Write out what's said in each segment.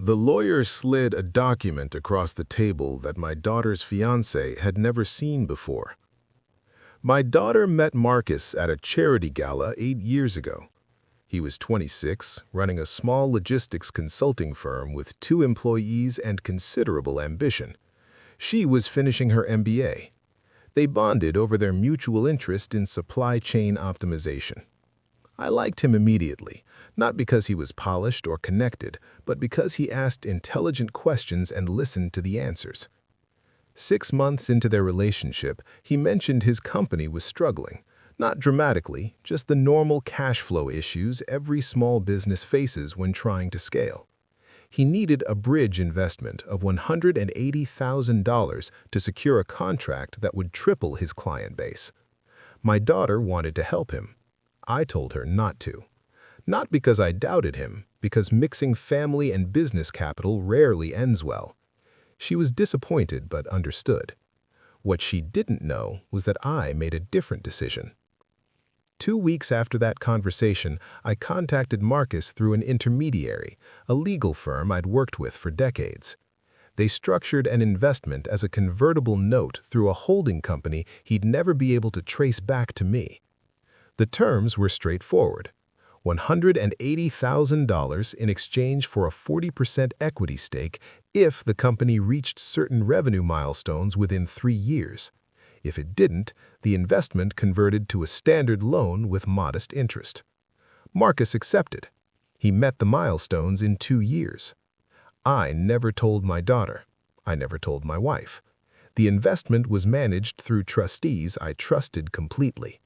The lawyer slid a document across the table that my daughter's fiancé had never seen before. My daughter met Marcus at a charity gala 8 years ago. He was 26, running a small logistics consulting firm with 2 employees and considerable ambition. She was finishing her MBA. They bonded over their mutual interest in supply chain optimization. I liked him immediately, not because he was polished or connected, but because he asked intelligent questions and listened to the answers. 6 months into their relationship, he mentioned his company was struggling. Not dramatically, just the normal cash flow issues every small business faces when trying to scale. He needed a bridge investment of $180,000 to secure a contract that would triple his client base. My daughter wanted to help him. I told her not to. Not because I doubted him, because mixing family and business capital rarely ends well. She was disappointed but understood. What she didn't know was that I made a different decision. 2 weeks after that conversation, I contacted Marcus through an intermediary, a legal firm I'd worked with for decades. They structured an investment as a convertible note through a holding company he'd never be able to trace back to me. The terms were straightforward: $180,000 in exchange for a 40% equity stake if the company reached certain revenue milestones within 3 years. If it didn't, the investment converted to a standard loan with modest interest. Marcus accepted. He met the milestones in 2 years. I never told my daughter. I never told my wife. The investment was managed through trustees I trusted completely.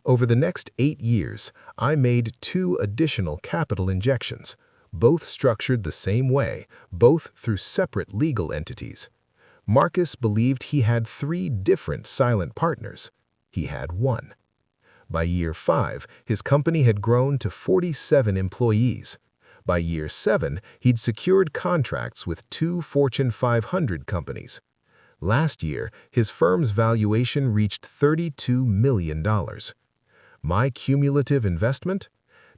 Over the next 8 years, I made 2 additional capital injections, both structured the same way, both through separate legal entities. Marcus believed he had 3 different silent partners. He had 1. By year 5, his company had grown to 47 employees. By year 7, he'd secured contracts with 2 Fortune 500 companies. Last year, his firm's valuation reached $32 million. My cumulative investment?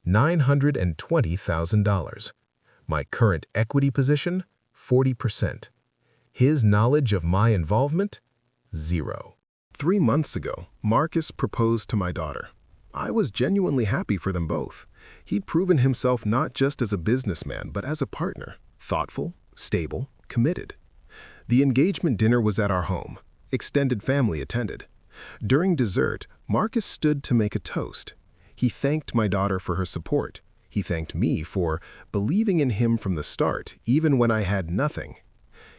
$920,000. My current equity position? 40%. His knowledge of my involvement? 0. 3 months ago, Marcus proposed to my daughter. I was genuinely happy for them both. He'd proven himself not just as a businessman, but as a partner. Thoughtful, stable, committed. The engagement dinner was at our home. Extended family attended. During dessert, Marcus stood to make a toast. He thanked my daughter for her support. He thanked me for believing in him from the start, even when I had nothing.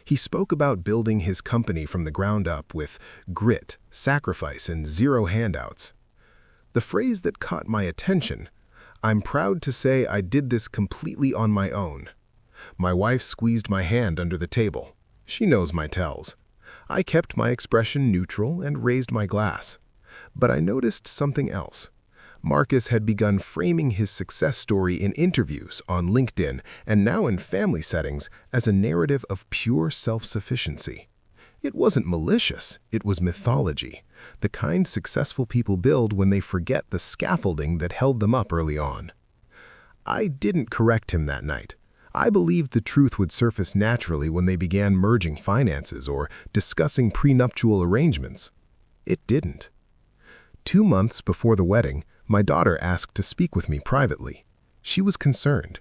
He spoke about building his company from the ground up with grit, sacrifice, and 0 handouts. The phrase that caught my attention: "I'm proud to say I did this completely on my own." My wife squeezed my hand under the table. She knows my tells. I kept my expression neutral and raised my glass. But I noticed something else. Marcus had begun framing his success story in interviews, on LinkedIn, and now in family settings as a narrative of pure self-sufficiency. It wasn't malicious, it was mythology, the kind successful people build when they forget the scaffolding that held them up early on. I didn't correct him that night. I believed the truth would surface naturally when they began merging finances or discussing prenuptial arrangements. It didn't. 2 months before the wedding, my daughter asked to speak with me privately. She was concerned.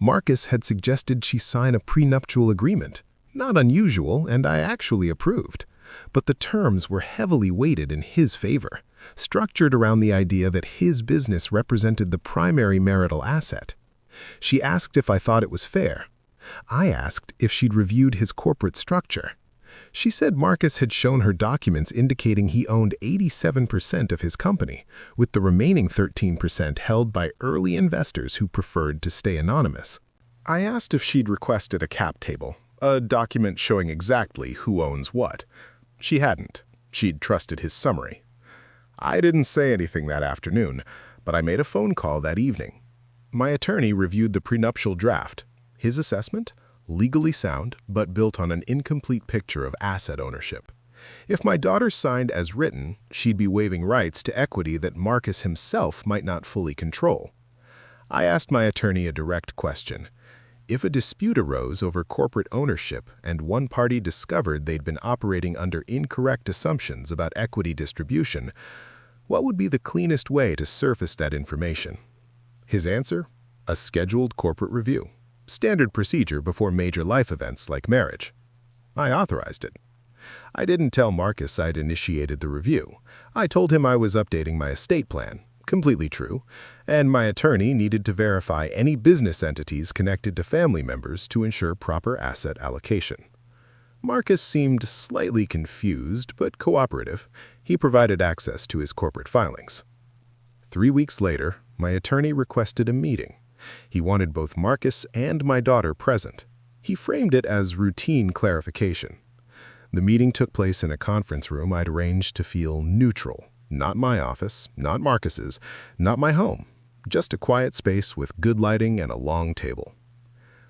Marcus had suggested she sign a prenuptial agreement. Not unusual, and I actually approved. But the terms were heavily weighted in his favor, structured around the idea that his business represented the primary marital asset. She asked if I thought it was fair. I asked if she'd reviewed his corporate structure. She said Marcus had shown her documents indicating he owned 87% of his company, with the remaining 13% held by early investors who preferred to stay anonymous. I asked if she'd requested a cap table, a document showing exactly who owns what. She hadn't. She'd trusted his summary. I didn't say anything that afternoon, but I made a phone call that evening. My attorney reviewed the prenuptial draft. His assessment? Legally sound, but built on an incomplete picture of asset ownership. If my daughter signed as written, she'd be waiving rights to equity that Marcus himself might not fully control. I asked my attorney a direct question. If a dispute arose over corporate ownership and one party discovered they'd been operating under incorrect assumptions about equity distribution, what would be the cleanest way to surface that information? His answer? A scheduled corporate review. Standard procedure before major life events like marriage. I authorized it. I didn't tell Marcus I'd initiated the review. I told him I was updating my estate plan. Completely true, and my attorney needed to verify any business entities connected to family members to ensure proper asset allocation. Marcus seemed slightly confused but cooperative. He provided access to his corporate filings. 3 weeks later, my attorney requested a meeting. He wanted both Marcus and my daughter present. He framed it as routine clarification. The meeting took place in a conference room I'd arranged to feel neutral. Not my office, not Marcus's, not my home. Just a quiet space with good lighting and a long table.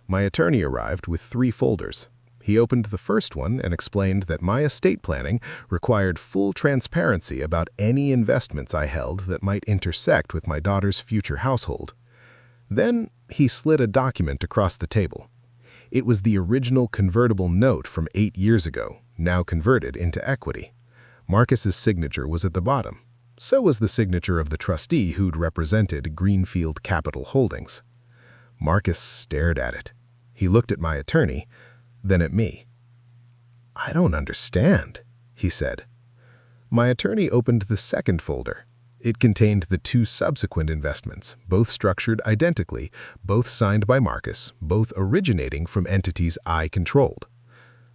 My attorney arrived with 3 folders. He opened the first one and explained that my estate planning required full transparency about any investments I held that might intersect with my daughter's future household. Then he slid a document across the table. It was the original convertible note from 8 years ago, now converted into equity. Marcus's signature was at the bottom. So was the signature of the trustee who'd represented Greenfield Capital Holdings. Marcus stared at it. He looked at my attorney, then at me. "I don't understand," he said. My attorney opened the second folder. It contained the 2 subsequent investments, both structured identically, both signed by Marcus, both originating from entities I controlled.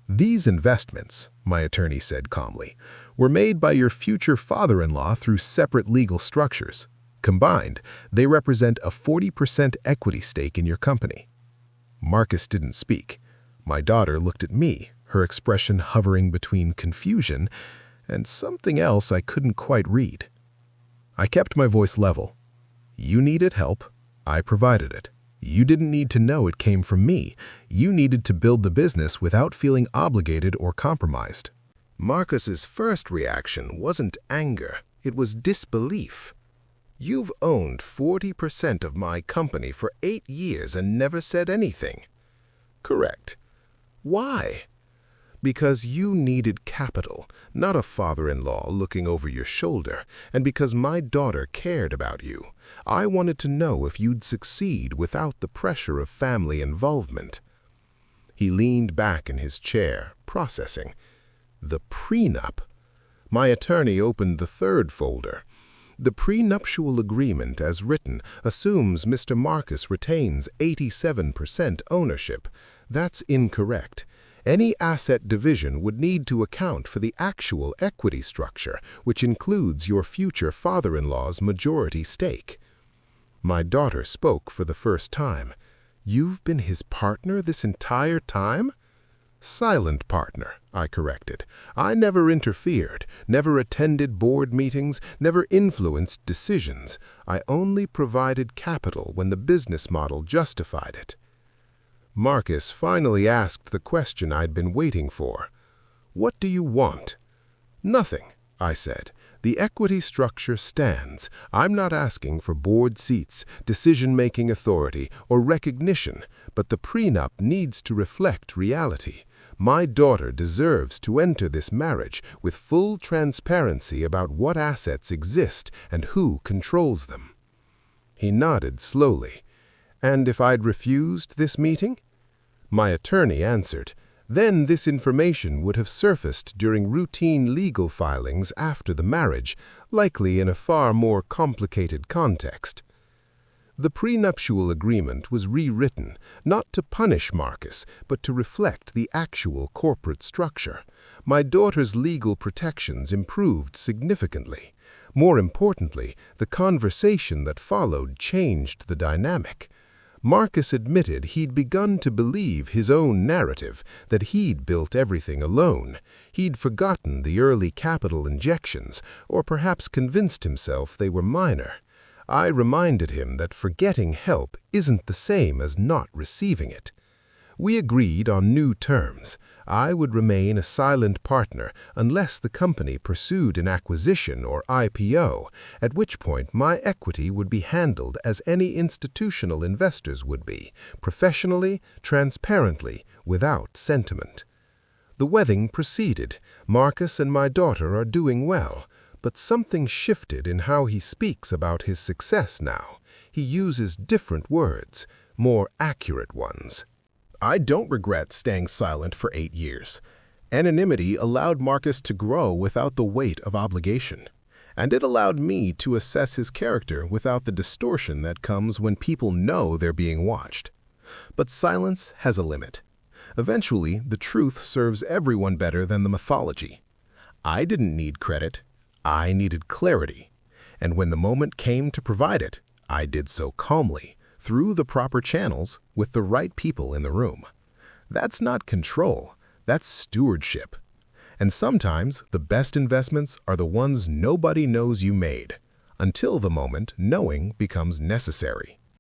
"These investments," my attorney said calmly, "were made by your future father-in-law through separate legal structures. Combined, they represent a 40% equity stake in your company." Marcus didn't speak. My daughter looked at me, her expression hovering between confusion and something else I couldn't quite read. I kept my voice level. "You needed help. I provided it. You didn't need to know it came from me. You needed to build the business without feeling obligated or compromised." Marcus's first reaction wasn't anger, it was disbelief. "You've owned 40% of my company for 8 years and never said anything." "Correct." "Why?" "Because you needed capital, not a father-in-law looking over your shoulder, and because my daughter cared about you. I wanted to know if you'd succeed without the pressure of family involvement." He leaned back in his chair, processing. The prenup. My attorney opened the third folder. "The prenuptial agreement, as written, assumes Mr. Marcus retains 87% ownership. That's incorrect. Any asset division would need to account for the actual equity structure, which includes your future father-in-law's majority stake." My daughter spoke for the first time. "You've been his partner this entire time?" "Silent partner," I corrected. "I never interfered, never attended board meetings, never influenced decisions. I only provided capital when the business model justified it." Marcus finally asked the question I'd been waiting for. "What do you want?" "Nothing," I said. "The equity structure stands. I'm not asking for board seats, decision-making authority, or recognition, but the prenup needs to reflect reality. My daughter deserves to enter this marriage with full transparency about what assets exist and who controls them." He nodded slowly. "And if I'd refused this meeting?" My attorney answered, "Then this information would have surfaced during routine legal filings after the marriage, likely in a far more complicated context." The prenuptial agreement was rewritten, not to punish Marcus, but to reflect the actual corporate structure. My daughter's legal protections improved significantly. More importantly, the conversation that followed changed the dynamic. Marcus admitted he'd begun to believe his own narrative, that he'd built everything alone. He'd forgotten the early capital injections, or perhaps convinced himself they were minor. I reminded him that forgetting help isn't the same as not receiving it. We agreed on new terms. I would remain a silent partner unless the company pursued an acquisition or IPO, at which point my equity would be handled as any institutional investors would be, professionally, transparently, without sentiment. The wedding proceeded. Marcus and my daughter are doing well, but something shifted in how he speaks about his success now. He uses different words, more accurate ones. I don't regret staying silent for 8 years. Anonymity allowed Marcus to grow without the weight of obligation, and it allowed me to assess his character without the distortion that comes when people know they're being watched. But silence has a limit. Eventually, the truth serves everyone better than the mythology. I didn't need credit. I needed clarity. And when the moment came to provide it, I did so calmly, through the proper channels, with the right people in the room. That's not control, that's stewardship. And sometimes the best investments are the ones nobody knows you made, until the moment knowing becomes necessary.